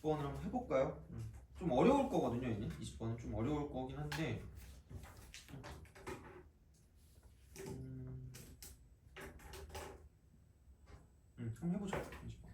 20번을 한번 해볼까요? 좀 어려울 거거든요. 얘는 20번은 좀 어려울 거긴 한데 한번 해보자. 20번.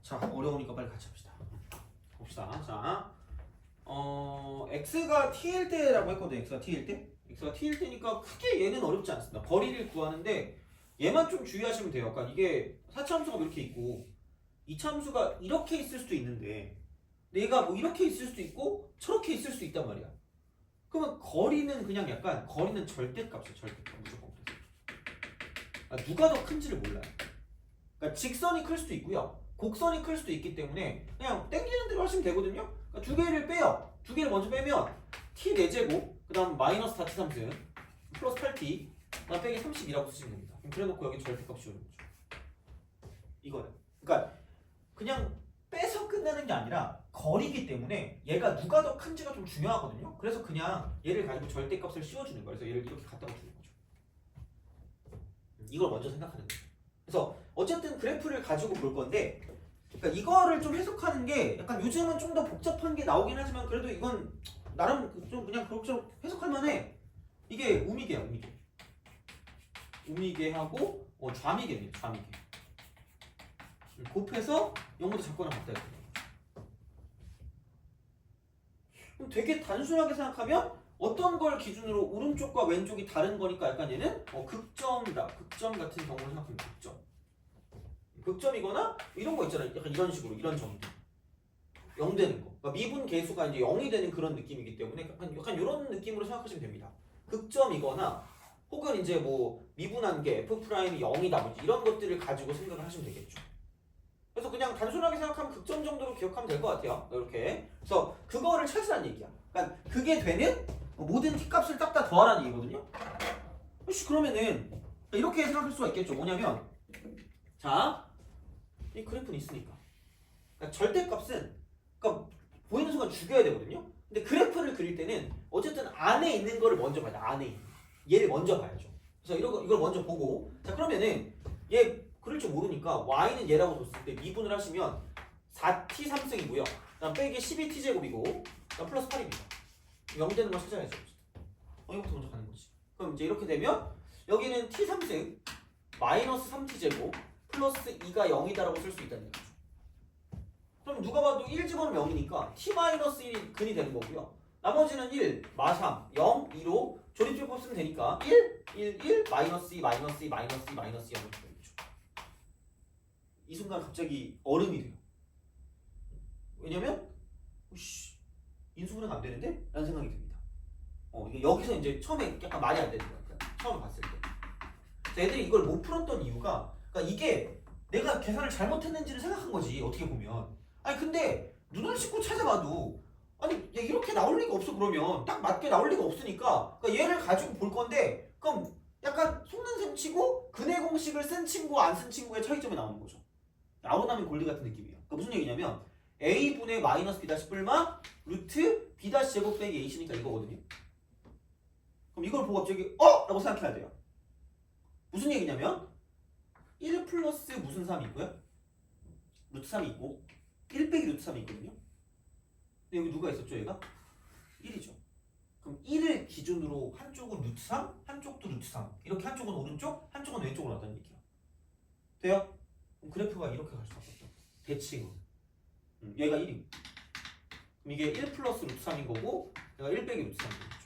자, 어려우니까 빨리 같이 합시다. 봅시다. 자, x가 t일 때라고 했거든요. x가 t일 때. x가 t일 때니까 크게 얘는 어렵지 않습니다. 거리를 구하는데 얘만 좀 주의하시면 돼요. 그러니까 이게 4차함수가 이렇게 있고 2차함수가 이렇게 있을 수도 있는데 얘가 뭐 이렇게 있을 수도 있고 저렇게 있을 수도 있단 말이야. 그러면 거리는 그냥 약간 거리는 절대값이에요. 절대값 무조건. 그러니까 누가 더 큰지를 몰라요. 그러니까 직선이 클 수도 있고요. 곡선이 클 수도 있기 때문에 그냥 땡기는 대로 하시면 되거든요. 그러니까 두 개를 빼요. 두 개를 먼저 빼면 t 4제곱 그 다음 마이너스 4t 3승 플러스 8t 그 다음 빼기 30이라고 쓰시면 됩니다. 그래 놓고 여기 절대값 씌우는 거죠. 이거예요. 그러니까 그냥 빼서 끝나는 게 아니라 거리기 때문에 얘가 누가 더 큰지가 좀 중요하거든요. 그래서 그냥 얘를 가지고 절대값을 씌워주는 거예요. 그래서 얘를 이렇게 갖다 붙이는 거죠. 이걸 먼저 생각하는 거예요. 그래서 어쨌든 그래프를 가지고 볼 건데 그러니까 이거를 좀 해석하는 게 약간 요즘은 좀 더 복잡한 게 나오긴 하지만 그래도 이건 나름 좀 그냥 그렇게 해석할 만해. 이게 우미계야. 우미계. 우미계하고 좌미계네요. 좌미계. 곱해서 영어도 작거나 같다 했거든요. 그럼 되게 단순하게 생각하면 어떤 걸 기준으로 오른쪽과 왼쪽이 다른 거니까 약간 얘는 극점이다. 극점 같은 경우를 생각하면 극점. 극점이거나 이런 거 있잖아요. 약간 이런 식으로 이런 점도 0 되는 거. 그러니까 미분 계수가 이제 0이 되는 그런 느낌이기 때문에 약간 이런 느낌으로 생각하시면 됩니다. 극점이거나 혹은 이제 뭐 미분한 게 f 프라임이 0이다 뭐 이런 것들을 가지고 생각을 하시면 되겠죠. 그래서 그냥 단순하게 생각하면 극점 정도로 기억하면 될 것 같아요. 이렇게. 그래서 그거를 찾으라는 얘기야. 그러니까 그게 되는 모든 t 값을 딱 다 더하라는 얘기거든요. 혹시 그러면은 이렇게 생각할 수가 있겠죠. 뭐냐면 자, 이 그래프는 있으니까. 그러니까 절대값은 그러니까 보이는 순간 죽여야 되거든요. 근데 그래프를 그릴 때는 어쨌든 안에 있는 거를 먼저 봐야 돼. 안에 있는. 얘를 먼저 봐야죠. 그래서 이걸 먼저 보고 자 그러면은 얘 그릴 줄 모르니까 y는 얘라고 뒀을 때 미분을 하시면 4t 3승이고요. 그다음 빼기 12t 제곱이고 그다음 플러스 8입니다. 0 되는 걸 찾아야죠. 이거부터 먼저 가는 거지. 그럼 이제 이렇게 되면 여기는 t 3승 마이너스 3t 제곱 플러스 2가 0이다라고 쓸 수 있다는 얘기죠. 그럼 누가 봐도 1 집어넣으면 0이니까 t-1이 근이 되는 거고요. 나머지는 1, 마3, 0, 2로 조립제법 쓰면 되니까 1, 1, 1, 마이너스 2, 마이너스 2, 마이너스 2, 마이너스 2 하면 되겠죠. 이 순간 갑자기 얼음이 돼요. 왜냐면 인수분해가 안 되는데? 라는 생각이 듭니다. 이게 여기서 이제 처음에 약간 말이 안 되는 거야. 처음 봤을 때. 애들이 이걸 못 풀었던 이유가 그러니까 이게 내가 계산을 잘못했는지를 생각한 거지 어떻게 보면. 아니 근데 눈을 씻고 찾아봐도 아니 야, 이렇게 나올 리가 없어. 그러면 딱 맞게 나올 리가 없으니까 그러니까 얘를 가지고 볼 건데 그럼 약간 속는 셈 치고 근해 공식을 쓴 친구 안 쓴 친구의 차이점이 나오는 거죠. 아우나민 골리 같은 느낌이에요. 그러니까 무슨 얘기냐면 a분의 마이너스 b 다시 뿔마 루트 b 다시 제곱 빼기 a시니까 이거거든요. 그럼 이걸 보고 갑자기 라고 생각해야 돼요. 무슨 얘기냐면 1 플러스 무슨 3이 있고요? 루트 3이 있고 1 빼기 루트 3이 있거든요. 근데 여기 누가 있었죠? 얘가? 1이죠. 그럼 1을 기준으로 한쪽은 루트 3, 한쪽도 루트 3. 이렇게 한쪽은 오른쪽, 한쪽은 왼쪽으로 왔다는 얘기야. 돼요? 그럼 그래프가 이렇게 갈 수밖에 없죠. 대칭은. 얘가 1이고. 그럼 이게 1 플러스 루트 3인 거고 얘가 1 빼기 루트 3인 거죠.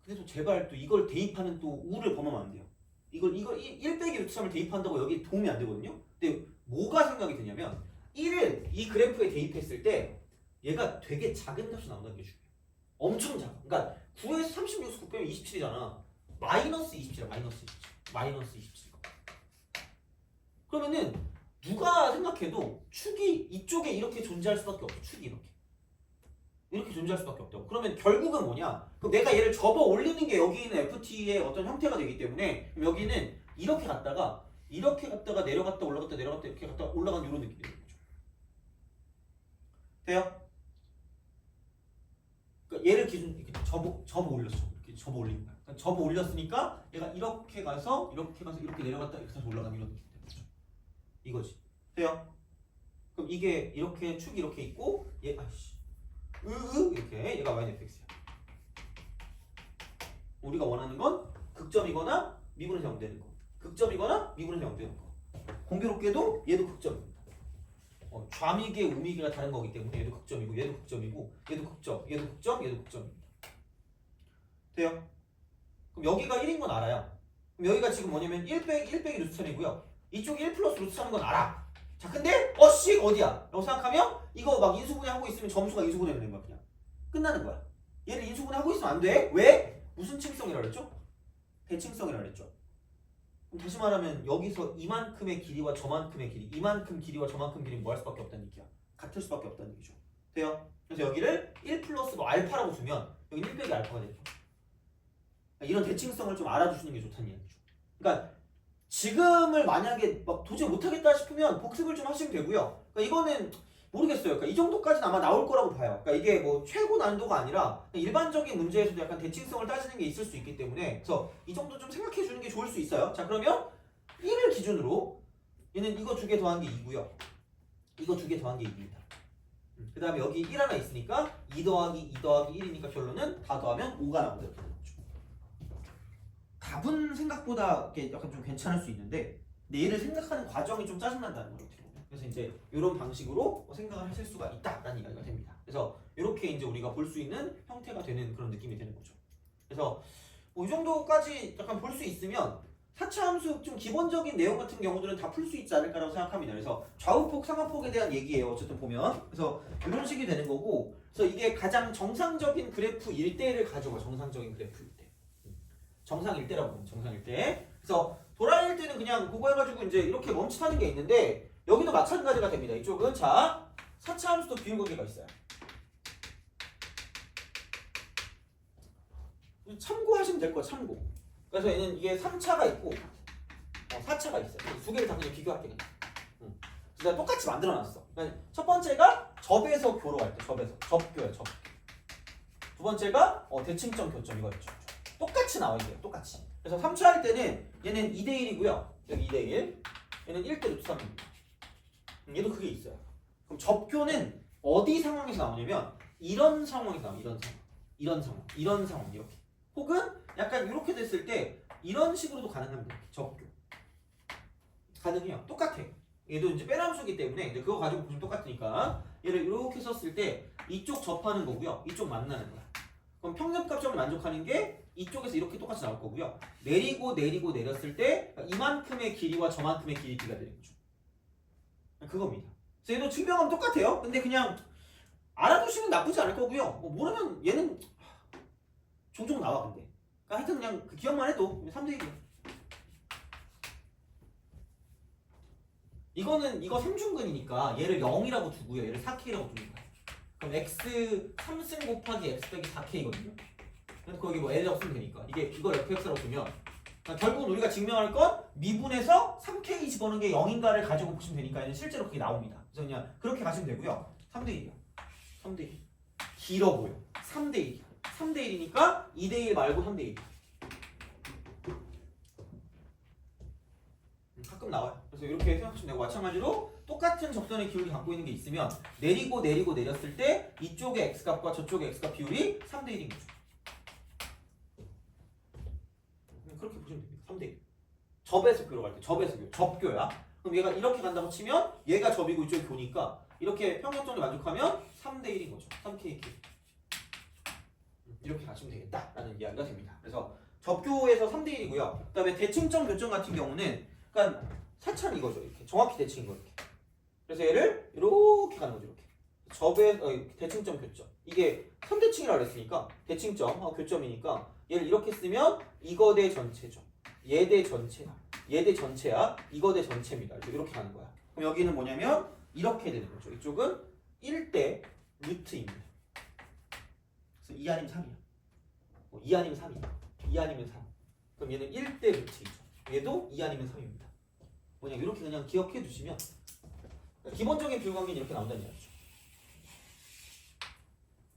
그래서 제발 또 이걸 대입하는 또 우를 범하면 안 돼요. 이걸 1 빼기 루트 3을 대입한다고 여기 도움이 안 되거든요. 근데 뭐가 생각이 드냐면 1을 이 그래프에 대입했을 때 얘가 되게 작은 값이 나온다는 게 중요해요. 엄청 작아. 그러니까 9에서 36에서 9 빼면 27이잖아. 마이너스 27이야. 마이너스 27. 그러면은 누가 생각해도 축이 이쪽에 이렇게 존재할 수밖에 없어. 축이 이렇게 존재할 수밖에 없다고. 그러면 결국은 뭐냐? 그럼 내가 얘를 접어 올리는 게 여기 있는 FT의 어떤 형태가 되기 때문에 그럼 여기는 이렇게 갔다가 내려갔다 올라갔다 내려갔다 이렇게 갔다 올라가는 이런 느낌이 되는 거죠. 돼요? 그러니까 얘를 기준 이렇게 접어 올렸어. 이렇게 접어 올린 거야. 그러니까 접어 올렸으니까 얘가 이렇게 가서 이렇게 내려갔다 이렇게 다시 올라가는 이런 느낌이 되는 거죠. 이거지. 돼요? 그럼 이게 이렇게 축이 이렇게 있고 얘 이렇게 얘가 yfx야. 우리가 원하는 건 극점이거나 미분에서 0 되는 거. 극점이거나 미분에서 0 되는 거. 공교롭게도 얘도 극점입니다. 좌미계, 우미계가 다른 거기 때문에 얘도 극점이고 얘도 극점이고 얘도 극점, 얘도 극점, 얘도 극점입니다. 돼요? 그럼 여기가 1인 건 알아요. 그럼 여기가 지금 뭐냐면 1 빼기 루트 3이고요. 이쪽이 1 플러스 루트 3인 건 알아. 자 근데 어디야? 라고 생각하면 이거 막 인수분해 하고 있으면 점수가 인수분해 되는 거야. 그냥 끝나는 거야. 얘를 인수분해 하고 있으면 안 돼. 왜? 무슨 층성이라 그랬죠? 대칭성이라 그랬죠. 그럼 다시 말하면 여기서 이만큼의 길이와 저만큼의 길이, 이만큼 길이와 저만큼 길이 뭐 할 수밖에 없다는 얘기야. 같을 수밖에 없다는 얘기죠. 돼요? 그래서 여기를 1 플러스 뭐 알파라고 두면 여기 1 빼기 알파가 되죠. 이런 대칭성을 좀 알아두시는 게 좋다는 얘기죠. 그러니까 지금을 만약에 막 도저히 못하겠다 싶으면 복습을 좀 하시면 되고요. 그러니까 이거는 모르겠어요. 그러니까 이 정도까지는 아마 나올 거라고 봐요. 그러니까 이게 뭐 최고 난이도가 아니라 일반적인 문제에서도 약간 대칭성을 따지는 게 있을 수 있기 때문에 그래서 이 정도 좀 생각해 주는 게 좋을 수 있어요. 자 그러면 1을 기준으로 얘는 이거 2개 더한 게 2고요. 이거 2개 더한 게 2입니다. 그 다음에 여기 1 하나 있으니까 2 더하기 2 더하기 1이니까 결론은 다 더하면 5가 나온다. 이렇게 되는 거죠. 답은 생각보다 약간 좀 괜찮을 수 있는데 근데 얘를 생각하는 과정이 좀 짜증난다는 거예요. 그래서 이제 이런 방식으로 생각을 하실 수가 있다라는 이야기가 됩니다. 그래서 이렇게 이제 우리가 볼 수 있는 형태가 되는 그런 느낌이 되는 거죠. 그래서 뭐 이 정도까지 약간 볼 수 있으면 4차 함수 좀 기본적인 내용 같은 경우들은 다 풀 수 있지 않을까라고 생각합니다. 그래서 좌우폭, 상하폭에 대한 얘기예요. 어쨌든 보면 그래서 이런 식이 되는 거고, 그래서 이게 가장 정상적인 그래프 일대를 가져가. 정상적인 그래프 일대. 정상 일대라고 보면 정상 일대. 그래서 도랄 일대는 그냥 그거 해가지고 이제 이렇게 멈칫하는 게 있는데. 여기도 마찬가지가 됩니다. 이쪽은 자 4차 함수도 비율관계가 있어요. 참고하시면 될 거예요. 참고. 그래서 얘는 이게 3차가 있고 4차가 있어요. 두 개를 다 그냥 비교할게요. 그래서 똑같이 만들어놨어. 그러니까 첫 번째가 접에서 교로 갈 때 접교예요. 접. 두 번째가 대칭점 교점 이거였죠. 똑같이 나와 있어요. 똑같이. 그래서 3차 할 때는 얘는 2대1이고요. 여기 2대1. 얘는 1대 루트 3입니다. 얘도 그게 있어요. 그럼 접교는 어디 상황에서 나오냐면 이런 상황에서 나와요. 이런 상황 이렇게. 혹은 약간 이렇게 됐을 때 이런 식으로도 가능합니다. 접교 가능해요. 똑같아. 얘도 이제 빼람수기 때문에 이제 그거 가지고 보시면 똑같으니까 얘를 이렇게 썼을 때 이쪽 접하는 거고요. 이쪽 만나는 거야. 그럼 평균값점을 만족하는 게 이쪽에서 이렇게 똑같이 나올 거고요. 내리고 내렸을 때 이만큼의 길이와 저만큼의 길이가 되는 거죠. 그겁니다. 그래서 얘도 증명하면 똑같아요. 근데 그냥 알아두시면 나쁘지 않을 거고요. 모르면 얘는 종종 나와 근데. 그러니까 하여튼 그냥 그 기억만 해도 3대 1이야. 이거 3중근이니까 얘를 0이라고 두고요. 얘를 4K라고 두는 거야. 그럼 x 3승 곱하기 x 빼기 4K거든요. 그래서 거기 뭐 L 없으면 되니까 이걸 fx라고 두면 그러니까 결국은 우리가 증명할 건 미분에서 3K 집어넣은 게 0인가를 가지고 보시면 되니까 실제로 그게 나옵니다. 그래서 그냥 그렇게 가시면 되고요. 3대 1이야. 3대 1. 길어 보여. 3대 1이야. 3대 1이니까 2대 1 말고 3대 1. 가끔 나와요. 그래서 이렇게 생각하시면 되고 마찬가지로 똑같은 접선의 기울기 갖고 있는 게 있으면 내리고 내렸을 때 이쪽의 x값과 저쪽의 x값 비율이 3대 1인 거죠. 그렇게 보시면 됩니다. 3대 1. 접에서교로 갈 때 접에서교. 접교야. 그럼 얘가 이렇게 간다고 치면 얘가 접이고 이쪽이 교니까 이렇게 평균점을 만족하면 3대 1인 거죠. 3K. 이렇게 가시면 되겠다라는 이야기가 됩니다. 그래서 접교에서 3대 1이고요. 그 다음에 대칭점 교점 같은 경우는 그러니까 사찰 이거죠. 이렇게 정확히 대칭인 거 이렇게. 그래서 얘를 이렇게 가는 거죠. 이렇게. 접의 대칭점 교점. 이게 3대칭이라고 그랬으니까 대칭점 교점이니까 얘를 이렇게 쓰면 이거 대 전체죠. 얘 대 전체야. 얘 대 전체야. 이거 대 전체입니다. 이렇게 가는 거야. 그럼 여기는 뭐냐면 이렇게 되는 거죠. 이쪽은 1대 루트입니다. 그래서 2 아니면 3이야. 2 아니면 3이야. 2 아니면 3. 그럼 얘는 1대 루트이죠. 얘도 2 아니면 3입니다. 뭐냐 이렇게 그냥 기억해 두시면 기본적인 비율관계는 이렇게 나온다는 얘기죠.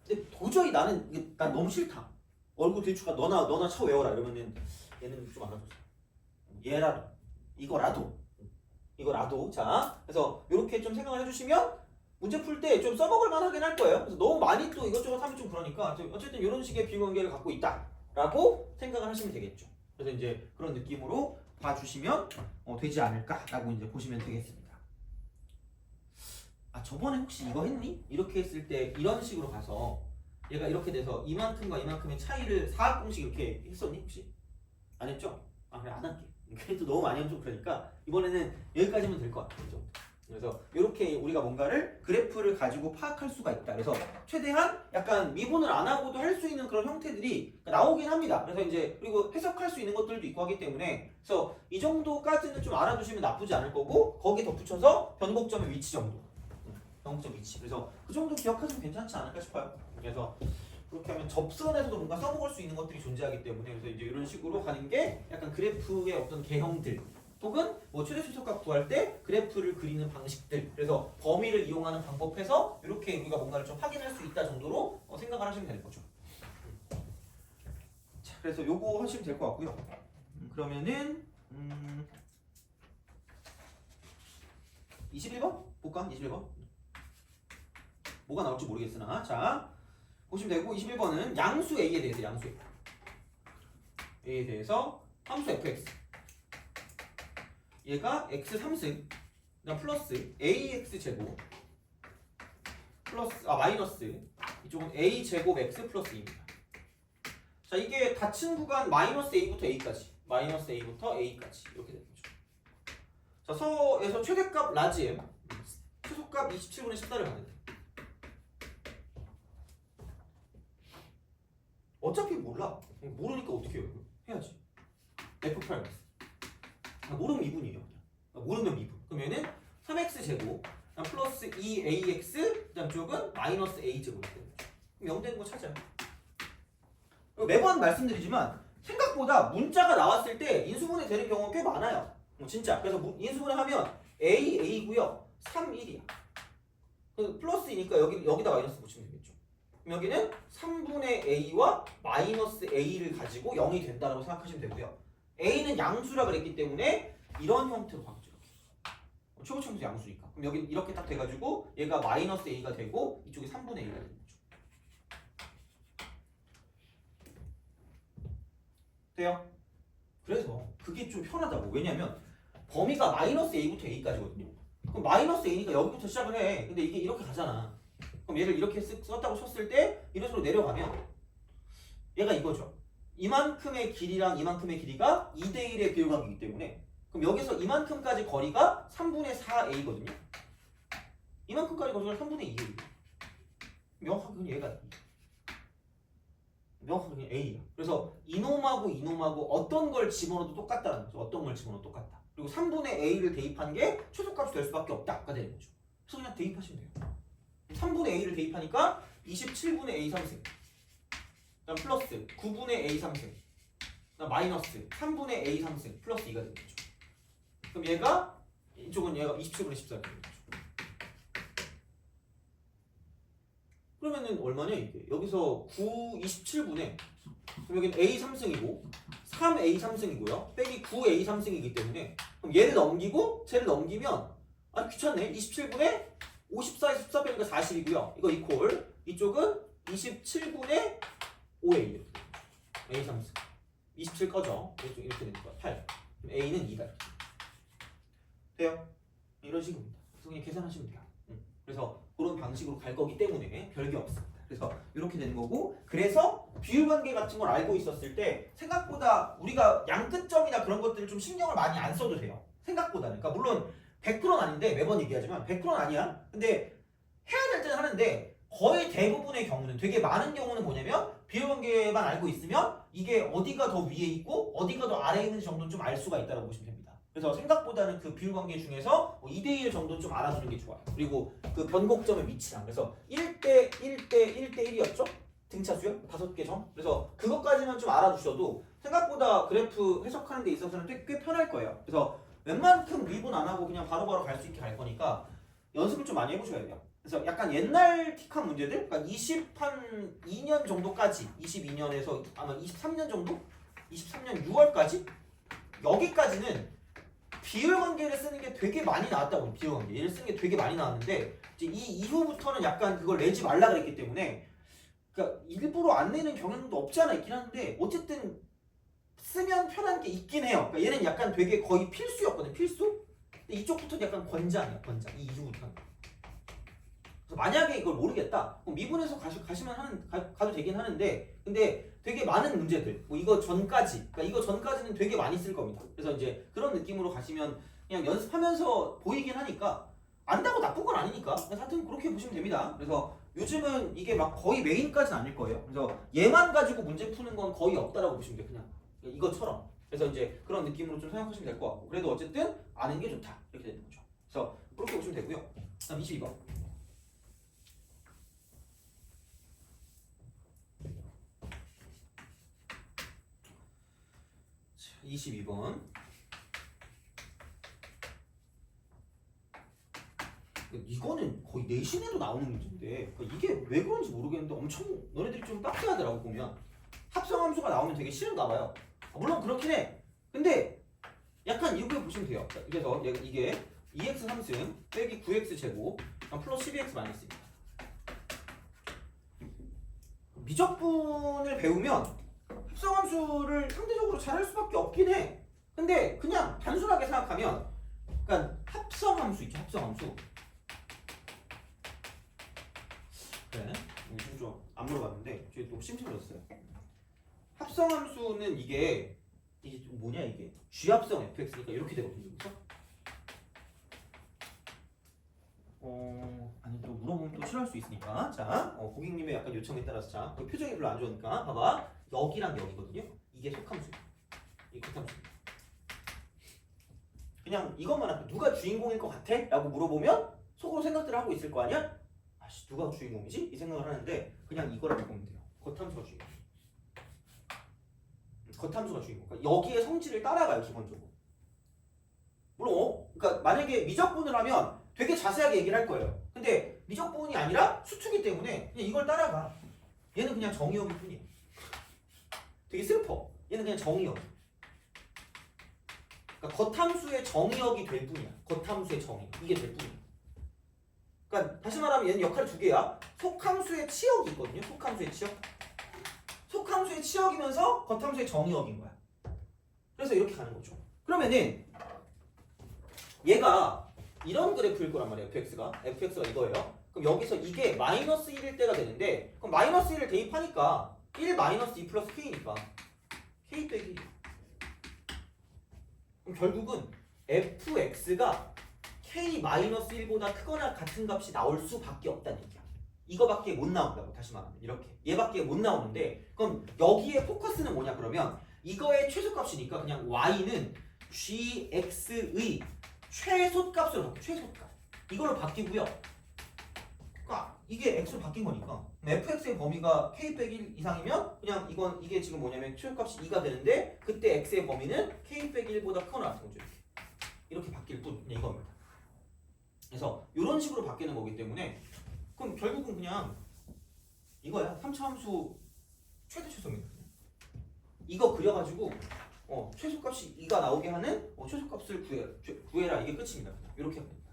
근데 도저히 난 너무 싫다. 얼굴 대추가 너나 쳐 외워라 이러면은 얘는 좀 알아줘서 얘라도 이거라도 자 그래서 이렇게 좀 생각을 해주시면 문제 풀 때 좀 써먹을 만하긴 할 거예요. 그래서 너무 많이 또 이것저것 하면 좀 그러니까 어쨌든 이런 식의 비율관계를 갖고 있다라고 생각을 하시면 되겠죠. 그래서 이제 그런 느낌으로 봐주시면 되지 않을까라고 이제 보시면 되겠습니다. 아 저번에 혹시 이거 했니? 이렇게 했을 때 이런 식으로 가서 얘가 이렇게 돼서 이만큼과 이만큼의 차이를 사각공식 이렇게 했었니 혹시? 안 했죠? 아 그래 안 할게. 그래도 너무 많이 하면 좀 그러니까 이번에는 여기까지면 될 것 같아요. 그래서 이렇게 우리가 뭔가를 그래프를 가지고 파악할 수가 있다. 그래서 최대한 약간 미분을 안 하고도 할 수 있는 그런 형태들이 나오긴 합니다. 그래서 이제 그리고 해석할 수 있는 것들도 있고 하기 때문에 그래서 이 정도까지는 좀 알아두시면 나쁘지 않을 거고 거기에 덧붙여서 변곡점의 위치 정도. 변곡점 위치. 그래서 그 정도 기억하시면 괜찮지 않을까 싶어요. 그래서 그렇게 하면 접선에서도 뭔가 써먹을 수 있는 것들이 존재하기 때문에 그래서 이제 이런 식으로 가는 게 약간 그래프의 어떤 개형들 혹은 뭐 최대 최소값 구할 때 그래프를 그리는 방식들 그래서 범위를 이용하는 방법에서 이렇게 우리가 뭔가를 좀 확인할 수 있다 정도로 생각을 하시면 되는 거죠. 자, 그래서 요거 하시면 될 것 같고요. 그러면은 21번 볼까? 21번 뭐가 나올지 모르겠으나 자 보시면 되고 21번은 양수 A에 대해서 양수 A에 대해서 함수 fx 얘가 x 3승 그다음 플러스 ax 제곱 플러스 마이너스 이쪽은 a 제곱 x 플러스 2입니다. 자 이게 닫힌 구간 마이너스 a부터 a까지 마이너스 a부터 a까지 이렇게 되는 거죠. 자 서에서 최대값 라지 m 최소값 27분의 14를 받는다. 어차피 몰라. 모르니까 어떻게 해요? 해야지. f8 모르면 미분이에요. 모르면 미분. 그러면은 3x 제곱 플러스 2ax 그다음 쪽은 마이너스 a 제곱이 되는 거죠. 그럼 0 되는 거 찾아요. 매번 말씀드리지만 생각보다 문자가 나왔을 때 인수분해 되는 경우가 꽤 많아요. 진짜. 그래서 인수분해 하면 a고요. 3, 1이야. 플러스이니까 여기다 마이너스 붙이면 되겠죠. 그럼 여기는 3분의 a와 마이너스 a를 가지고 0이 된다고 생각하시면 되고요. a는 양수라 그랬기 때문에 이런 형태로 바뀌죠. 최고차함수 양수니까. 그럼 여기 이렇게 딱 돼가지고 얘가 마이너스 a가 되고 이쪽이 3분의 a가 되는 거죠. 돼요? 그래서 그게 좀 편하다고. 왜냐면 범위가 마이너스 a부터 a까지거든요. 그럼 마이너스 a니까 여기부터 시작을 해. 근데 이게 이렇게 가잖아. 그럼 얘를 이렇게 썼다고 쳤을 때 이런 식으로 내려가면 얘가 이거죠. 이만큼의 길이랑 이만큼의 길이가 2대1의 비율관계이기 때문에 그럼 여기서 이만큼까지 거리가 3분의 4a거든요. 이만큼까지 거리가 3분의 2a예요. 명확하게 얘가 명확하게 그냥 A야. 그래서 이놈하고 이놈하고 어떤 걸 집어넣어도 똑같다는 거죠. 어떤 걸 집어넣어도 똑같다. 그리고 3분의 A를 대입한 게 최소값이 될 수밖에 없다가 되는 거죠. 그래서 그냥 대입하시면 돼요. 3분의 A를 대입하니까 27분의 A 3승, 그다음 플러스 9분의 A 3승, 그다음 마이너스 3분의 A 3승 플러스 2가 되는 거죠. 그럼 얘가 이쪽은 얘가 27분의 14가 되는 거죠. 그러면은 얼마냐 이게? 여기서 9, 27분의 그럼 여기는 A 3승이고 3A 3승이고요. 빼기 9A 3승이기 때문에 그럼 얘를 넘기고 쟤를 넘기면 아주 귀찮네. 27분의 54에 14 빼니까 40이고요. 이거 이퀄 이쪽은 27분의 5A A 3승 27 꺼져. 이쪽 이렇게 되는 거야. 8 그럼 A는 2다. 돼요? 이런 식입니다. 그래서 그냥 계산하시면 돼요. 그래서 그런 방식으로 갈 거기 때문에 별게 없습니다. 그래서 이렇게 되는 거고 그래서 비율관계 같은 걸 알고 있었을 때 생각보다 우리가 양끝점이나 그런 것들을 좀 신경을 많이 안 써도 돼요. 생각보다는. 그러니까 물론 100%는 아닌데 매번 얘기하지만 100%는 아니야. 근데 해야 될 때는 하는데 거의 대부분의 경우는 되게 많은 경우는 뭐냐면 비율관계만 알고 있으면 이게 어디가 더 위에 있고 어디가 더 아래에 있는지 정도는 좀 알 수가 있다고 보시면 됩니다. 그래서 생각보다는 그 비율관계 중에서 2대1 정도는 좀 알아두는 게 좋아요. 그리고 그 변곡점의 위치랑 그래서 1대 1대 1대 1이었죠? 등차수요? 5개 점? 그래서 그것까지만 좀 알아두셔도 생각보다 그래프 해석하는 데 있어서는 꽤 편할 거예요. 그래서 웬만큼 미분 안 하고 그냥 바로바로 갈 수 있게 갈 거니까 연습을 좀 많이 해보셔야 돼요. 그래서 약간 옛날 틱한 문제들, 그러니까 22년 정도까지, 22년에서 아마 23년 정도? 23년 6월까지? 여기까지는 비율관계를 쓰는 게 되게 많이 나왔다고. 비율관계 얘를 쓰는 게 되게 많이 나왔는데 이제 이 이후부터는 약간 그걸 내지 말라 그랬기 때문에 그러니까 일부러 안 내는 경향도 없지 않아 있긴 한데 어쨌든 쓰면 편한 게 있긴 해요. 그러니까 얘는 약간 되게 거의 필수였거든. 필수? 근데 이쪽부터는 약간 권장이야. 권장. 이 이후부터는. 그래서 만약에 이걸 모르겠다. 그럼 미분해서 가도 되긴 하는데 근데 되게 많은 문제들 뭐 이거 전까지 그러니까 이거 전까지는 되게 많이 쓸 겁니다. 그래서 이제 그런 느낌으로 가시면 그냥 연습하면서 보이긴 하니까 안다고 나쁜 건 아니니까 하여튼 그렇게 보시면 됩니다. 그래서 요즘은 이게 막 거의 메인까지는 아닐 거예요. 그래서 얘만 가지고 문제 푸는 건 거의 없다라고 보시면 돼요. 그냥 이것처럼. 그래서 이제 그런 느낌으로 좀 생각하시면 될 것 같고 그래도 어쨌든 아는 게 좋다 이렇게 되는 거죠. 그래서 그렇게 보시면 되고요. 다음 22번. 22번. 이거는 거의 내신에도 나오는 문제인데 그러니까 이게 왜 그런지 모르겠는데 엄청 너네들이 좀 빡세하더라고. 보면 합성함수가 나오면 되게 싫은가 봐요. 물론 그렇긴 해. 근데 약간 이렇게 보시면 돼요. 그래서 이게 2x 3승 빼기 9x 제곱 플러스 12x 마이너스입니다. 미적분을 배우면 합성함수를 상대적으로 잘할 수밖에 없긴 해. 근데 그냥 단순하게 생각하면 그러니까 합성함수 있죠. 합성함수. 그래. 요즘 좀 안 물어봤는데 저희 또 심심해졌어요. 합성함수는 이게 뭐냐 이게 G합성 fx니까 이렇게 되거든요. 그렇죠? 아니 또 물어보면 또 싫어할 수 있으니까 자 고객님의 약간 요청에 따라서 자 표정이 별로 안 좋으니까 봐봐 여기랑 여기거든요. 이게 속함수 이 극함수 그냥 이것만 할게. 누가 주인공일 것 같아? 라고 물어보면 속으로 생각들을 하고 있을 거 아니야? 아씨 누가 주인공이지? 이 생각을 하는데 그냥 이거라고 보면 돼요. 겉함수가 주인공. 겉함수가 주인공. 그러니까 여기에 성질을 따라가요 기본적으로. 물론 그러니까 만약에 미적분을 하면 되게 자세하게 얘기를 할 거예요. 근데 미적분이 아니라 수투기 때문에 그냥 이걸 따라가. 얘는 그냥 정의역일 뿐이야. 되게 슬퍼. 얘는 그냥 정의역. 그러니까 겉함수의 정의역이 될 뿐이야. 겉함수의 정의. 이게 될 뿐이야. 그러니까 다시 말하면 얘는 역할이 두 개야. 속함수의 치역이 있거든요. 속함수의 치역. 속함수의 치역이면서 겉함수의 정의역인 거야. 그래서 이렇게 가는 거죠. 그러면은 얘가 이런 그래프일 거란 말이에요. fx가 이거예요. 그럼 여기서 이게 마이너스 1일 때가 되는데 그럼 마이너스 1을 대입하니까 1 마이너스 2 플러스 k니까 k 빼기 1. 그럼 결국은 fx가 k 마이너스 1보다 크거나 같은 값이 나올 수밖에 없다는 얘기야. 이거밖에 못 나온다고. 다시 말하면 이렇게 얘밖에 못 나오는데 그럼 여기에 포커스는 뭐냐 그러면 이거의 최소값이니까 그냥 y는 gx의 최소값으로 바뀌어. 최소값 이걸로 바뀌고요. 그러니까 이게 x로 바뀐 거니까 fx의 범위가 k 빼기 1 이상이면 그냥 이게 지금 뭐냐면 최소값이 2가 되는데 그때 x의 범위는 k 빼기 1보다 크거나 같은 거죠. 이렇게 바뀔 뿐 그냥 이겁니다. 그래서 이런 식으로 바뀌는 거기 때문에 그럼 결국은 그냥 이거야. 3차 함수 최대 최소입니다. 이거 그려가지고 최소값이 2가 나오게 하는 최소값을 구해라. 이게 끝입니다. 그냥 이렇게 하면 됩니다.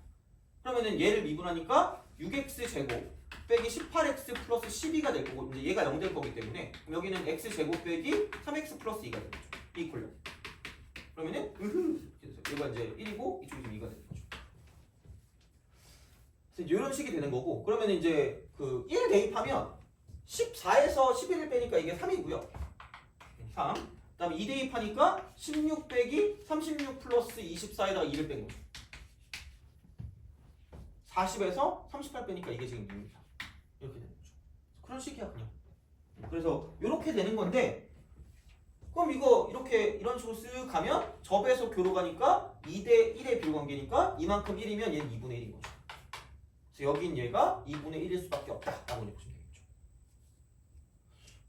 그러면은 얘를 미분하니까 6x 제곱 빼기 18x 플러스 12가 될 거고 이제 얘가 0 될 거기 때문에 여기는 x 제곱 빼기 3x 플러스 2가 되는 거죠. 이퀄. 그러면은 얘가 이제 1이고 이쪽이 2가 되는 거죠. 그래서 이런 식이 되는 거고 그러면 이제 그 1 대입하면 14에서 11을 빼니까 이게 3이고요. 3. 그 다음에 2 대입하니까 16 빼기 36 플러스 24에다가 2를 뺀 거죠. 40에서 38 빼니까 이게 지금 6입니다. 이렇게 되는 거죠. 그런 식이야 그냥. 그래서 이렇게 되는 건데 그럼 이거 이렇게 이런 식으로 쓱 가면 접에서 교로 가니까 2대 1의 비율관계니까 이만큼 1이면 얘는 2분의 1인 거죠. 그래서 여긴 얘가 2분의 1일 수밖에 없다라고 보시면 되겠죠.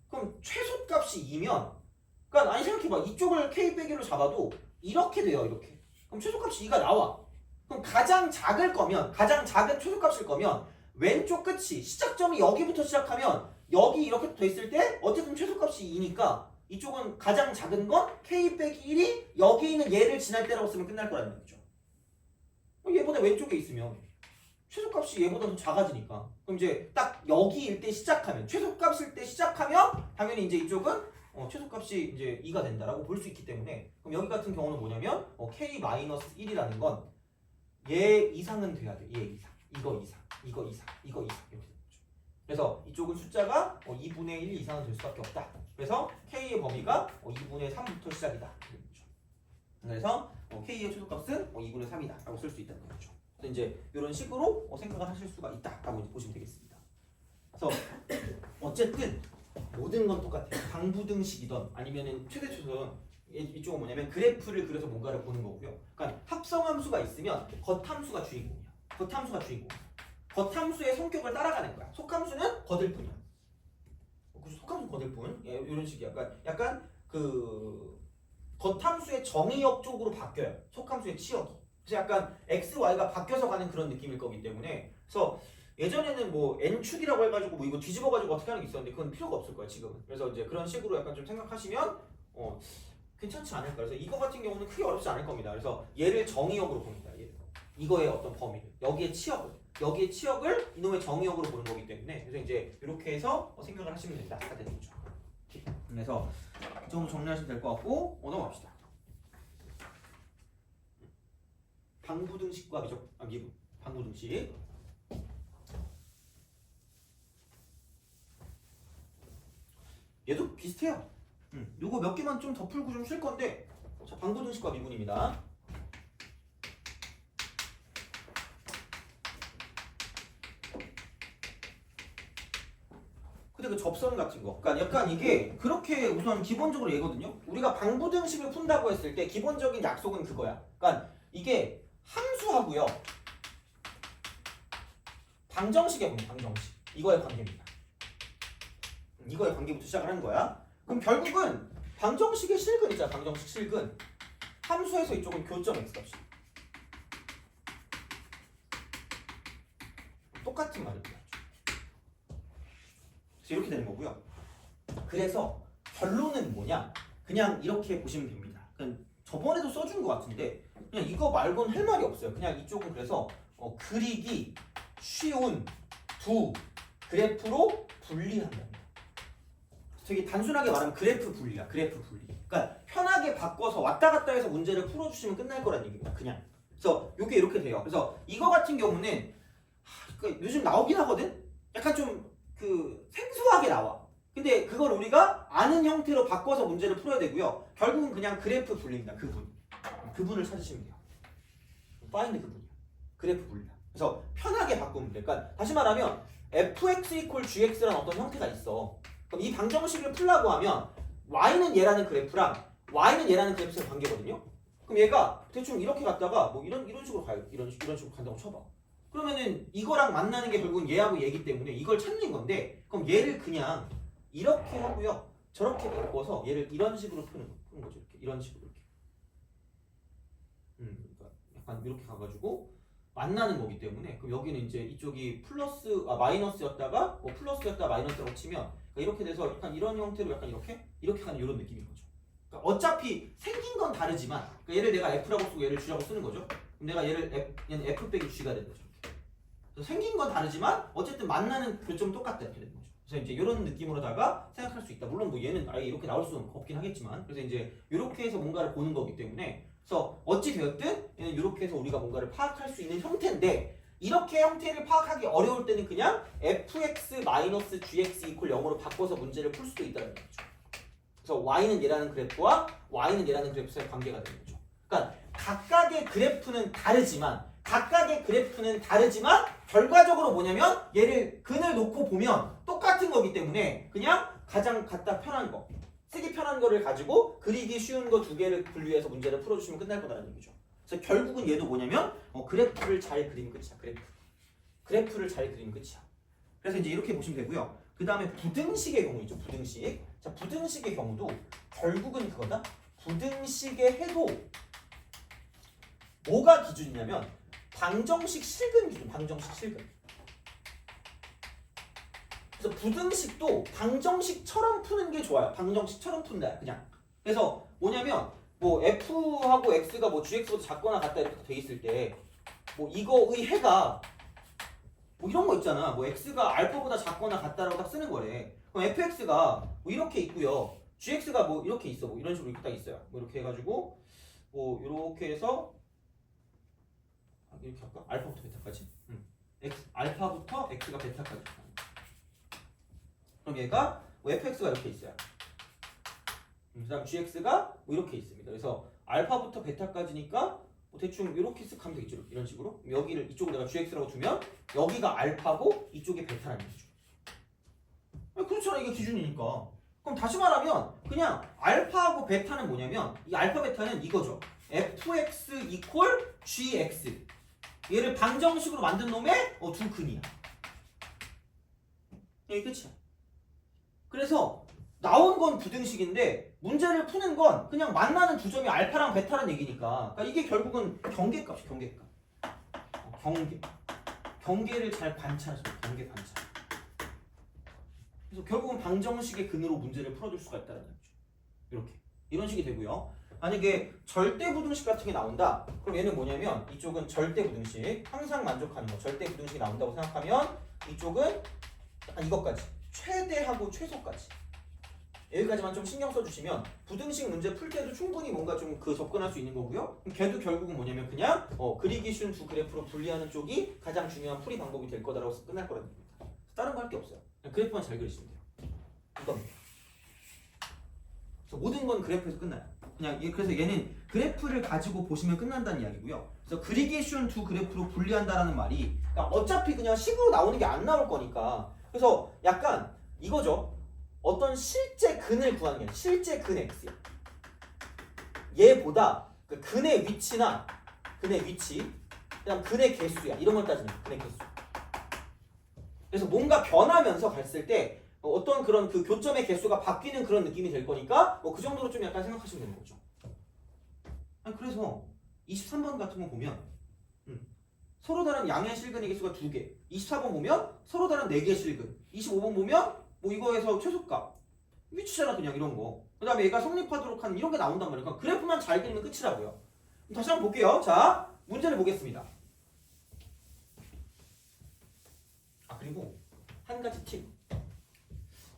그럼 최소값이 2면 그러니까 아니 생각해봐. 이쪽을 k 빼기로 잡아도 이렇게 돼요. 이렇게. 그럼 최소값이 2가 나와. 그럼 가장 작을 거면 가장 작은 최소값일 거면 왼쪽 끝이 시작점이 여기부터 시작하면 여기 이렇게 돼 있을 때 어쨌든 최소값이 2니까 이쪽은 가장 작은 건 k 빼기 1이 여기 있는 얘를 지날 때라고 쓰면 끝날 거라는 얘기죠. 얘보다 왼쪽에 있으면 최소값이 얘보다 더 작아지니까 그럼 이제 딱 여기일 때 시작하면 최소값일 때 시작하면 당연히 이제 이쪽은 최소값이 이제 2가 된다라고 볼 수 있기 때문에 그럼 여기 같은 경우는 뭐냐면 k-1이라는 건 얘 이상은 돼야 돼. 얘 이상, 이거 이상, 이거 이상, 이거 이상 이렇게 되는 거죠. 그래서 이쪽은 숫자가 2분의 1 이상은 될 수밖에 없다. 그래서 k의 범위가 2분의 3부터 시작이다. 그래서 k의 최소값은 2분의 3이다라고 쓸 수 있다는 거죠. 그래서 이제 이런 식으로 생각을 하실 수가 있다라고 보시면 되겠습니다. 그래서 어쨌든 모든 건 똑같아요. 방부등식이든 아니면은 최대 최소든 이쪽은 뭐냐면 그래프를 그려서 뭔가를 보는 거고요. 그러니까 합성함수가 있으면 겉함수가 주인공이야. 겉함수가 주인공. 겉함수의 성격을 따라가는 거야. 속함수는 거들 뿐이야. 속함수 거들 뿐. 이런 식이야. 약간 그 겉함수의 정의역 쪽으로 바뀌어요. 속함수의 치역이. 그래서 약간 x, y가 바뀌어서 가는 그런 느낌일 거기 때문에. 그래서 예전에는 뭐 n축이라고 해가지고 뭐 이거 뒤집어가지고 어떻게 하는 게 있었는데 그건 필요가 없을 거야 지금은. 그래서 이제 그런 식으로 약간 좀 생각하시면 괜찮지 않을까. 그래서 이거 같은 경우는 크게 어렵지 않을 겁니다. 그래서 얘를 정의역으로 봅니다. 이거의 어떤 범위를 여기에 치역을 이놈의 정의역으로 보는 거기 때문에 그래서 이제 이렇게 해서 생각을 하시면 된다. 다 되는 거죠. 그래서 좀 정리하시면 될 것 같고 넘어갑시다. 방부등식과 미분. 방부등식. 얘도 비슷해요. 요거 몇 개만 좀 더 풀고 좀 쉴 건데 자, 방부등식과 미분입니다. 근데 그 접선 같은 거 그러니까 약간 이게 그렇게 우선 기본적으로 얘거든요. 우리가 방부등식을 푼다고 했을 때 기본적인 약속은 그거야. 그러니까 이게 함수하고요 방정식의 관계, 방정식 이거의 관계입니다. 이거의 관계부터 시작을 하는 거야. 그럼 결국은 방정식의 실근 있잖아. 방정식 실근. 함수에서 이쪽은 교점 x값이. 똑같은 말입니다. 그래서 이렇게 되는 거고요. 그래서 결론은 뭐냐? 그냥 이렇게 보시면 됩니다. 그냥 저번에도 써준 것 같은데 그냥 이거 말고는 할 말이 없어요. 그냥 이쪽은 그래서 그리기 쉬운 두 그래프로 분리한다. 되게 단순하게 말하면 그래프 분리야. 그래프 분리. 그러니까 편하게 바꿔서 왔다 갔다 해서 문제를 풀어주시면 끝날 거란 얘기입니다. 그냥. 그래서 이게 이렇게 돼요. 그래서 이거 같은 경우는 요즘 나오긴 하거든. 약간 좀 그 생소하게 나와. 근데 그걸 우리가 아는 형태로 바꿔서 문제를 풀어야 되고요. 결국은 그냥 그래프 분리입니다. 그분을 찾으시면 돼요. 파인드 그분이야. 그래프 분리다. 그래서 편하게 바꾸면 돼. 그러니까 다시 말하면 fx 이퀄 gx라는 어떤 형태가 있어. 그럼 이 방정식을 풀라고 하면 y는 얘라는 그래프랑 y는 얘라는 그래프의 관계거든요. 그럼 얘가 대충 이렇게 갔다가 뭐 이런 식으로 가요. 이런 식으로 간다고 쳐봐. 그러면은 이거랑 만나는 게 결국은 얘하고 얘기 때문에 이걸 찾는 건데, 그럼 얘를 그냥 이렇게 하고요. 저렇게 바꿔서 얘를 이런 식으로 푸는 거죠. 이렇게 이런 식으로 이렇게. 그러니까 약간 이렇게 가가지고 만나는 거기 때문에, 그럼 여기는 이제 이쪽이 마이너스였다가 플러스였다 마이너스라고 치면, 그러니까 이렇게 돼서 약간 이런 형태로 약간 이렇게 가는 이런 느낌인 거죠. 그러니까 어차피 생긴 건 다르지만, 그러니까 얘를 내가 f라고 쓰고 얘를 g라고 쓰는 거죠. 그럼 내가 얘는 f 빼기 g가 되는 거죠. 그래서 생긴 건 다르지만 어쨌든 만나는 교점은 똑같다 이렇게 되는 거죠. 그래서 이제 이런 느낌으로다가 생각할 수 있다. 물론 뭐 얘는 아예 이렇게 나올 수는 없긴 하겠지만, 그래서 이제 이렇게 해서 뭔가를 보는 거기 때문에, 그래서 어찌 되었든 얘는 이렇게 해서 우리가 뭔가를 파악할 수 있는 형태인데, 이렇게 형태를 파악하기 어려울 때는 그냥 fx-gx 이퀄 0으로 바꿔서 문제를 풀 수도 있다는 거죠. 그래서 y는 얘라는 그래프와 y는 얘라는 그래프의 관계가 되는 거죠. 그러니까 각각의 그래프는 다르지만 결과적으로 뭐냐면 얘를 근을 놓고 보면 똑같은 거기 때문에 그냥 가장 갖다 편한 거, 쓰기 편한 거를 가지고 그리기 쉬운 거 두 개를 분류해서 문제를 풀어주시면 끝날 거다라는 얘기죠. 그래서 결국은 얘도 뭐냐면 그래프를 잘 그리면 끝이야. 그래프를 잘 그리면 끝이야. 그래서 이제 이렇게 보시면 되고요. 그 다음에 부등식의 경우 있죠. 부등식. 자, 부등식의 경우도 결국은 그거다. 부등식의 해도 뭐가 기준이냐면 방정식 실근 기준. 방정식 실근. 그래서 부등식도 방정식처럼 푸는 게 좋아요. 방정식처럼 푼다. 그냥. 그래서 뭐냐면 뭐 f하고 x가 뭐 gx보다 작거나 같다 이렇게 돼 있을 때 뭐 이거의 해가 뭐 이런 거 있잖아. 뭐 x가 알파보다 작거나 같다라고 딱 쓰는 거래. 그럼 fx가 뭐 이렇게 있고요. gx가 뭐 이렇게 있어. 뭐 이런 식으로 이렇게 딱 있어요. 뭐 이렇게 해가지고 뭐 이렇게 해서 이렇게 할까? 알파부터 베타까지. 알파부터 x가 베타까지. 그럼 얘가 뭐 fx가 이렇게 있어요. 그 다음 gx가 뭐 이렇게 있습니다. 그래서 알파부터 베타까지니까 뭐 대충 이렇게 쓱 하면 되겠죠. 이런 식으로. 여기를 이쪽을 내가 gx라고 두면 여기가 알파고 이쪽이 베타라는 거죠. 그렇잖아. 이게 기준이니까. 그럼 다시 말하면 그냥 알파하고 베타는 뭐냐면 이 알파 베타는 이거죠. fx 이퀄 gx. 얘를 방정식으로 만든 놈의 두 근이야. 이게 끝이야. 그래서 나온 건 부등식인데 문제를 푸는 건 그냥 만나는 두 점이 알파랑 베타란 얘기니까. 그러니까 이게 결국은 경계값이야. 경계값. 경계를 잘 관찰하셔. 경계 관찰. 그래서 결국은 방정식의 근으로 문제를 풀어줄 수가 있다는 얘기죠. 이렇게. 이런 식이 되고요. 만약에 절대 부등식 같은 게 나온다. 그럼 얘는 뭐냐면 이쪽은 절대 부등식. 항상 만족하는 거. 절대 부등식이 나온다고 생각하면 이쪽은 약간 이것까지. 최대하고 최소까지. 여기까지만 좀 신경 써주시면 부등식 문제 풀 때도 충분히 뭔가 좀 접근할 수 있는 거고요. 걔도 결국은 뭐냐면 그냥 그리기 쉬운 두 그래프로 분리하는 쪽이 가장 중요한 풀이 방법이 될 거다라고 끝날 거라는 겁니다. 다른 거 할 게 없어요. 그냥 그래프만 잘 그리시면 돼요. 이겁니다. 그래서 모든 건 그래프에서 끝나요. 그냥 그래서 얘는 그래프를 가지고 보시면 끝난다는 이야기고요. 그래서 그리기 쉬운 두 그래프로 분리한다라는 말이 그러니까 어차피 그냥 식으로 나오는 게 안 나올 거니까. 그래서 약간 이거죠. 어떤 실제 근을 구하는 게 아니라 실제 근 x야. 얘보다 그 근의 위치나 근의 위치, 그냥 근의 개수야. 이런 걸 따지면 근의 개수. 그래서 뭔가 변하면서 갔을 때 어떤 그런 그 교점의 개수가 바뀌는 그런 느낌이 될 거니까 그 정도로 좀 약간 생각하시면 되는 거죠. 아니 그래서 23번 같은 거 보면 서로 다른 양의 실근의 개수가 2개. 24번 보면 서로 다른 4개의 실근. 25번 보면 뭐 이거에서 최소값. 위치잖아 그냥 이런 거. 그 다음에 얘가 성립하도록 하는 이런 게 나온단 말이야. 그러니까 그래프만 잘 그리면 끝이라고요. 다시 한번 볼게요. 자, 문제를 보겠습니다. 그리고 한 가지 팁.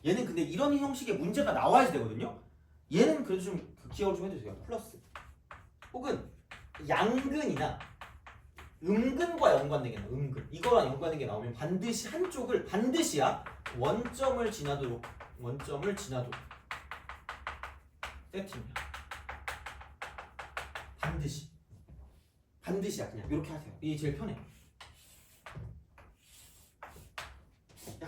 얘는 근데 이런 형식의 문제가 나와야 되거든요. 얘는 그래도 좀 기억을 좀 해주세요. 플러스. 혹은 양근이나 음근과 연관된 게 나와. 음근. 이거랑 연관된 게 나오면 반드시 한쪽을 반드시야 원점을 지나도록 세팅이야. 반드시야. 그냥 이렇게 하세요. 이게 제일 편해.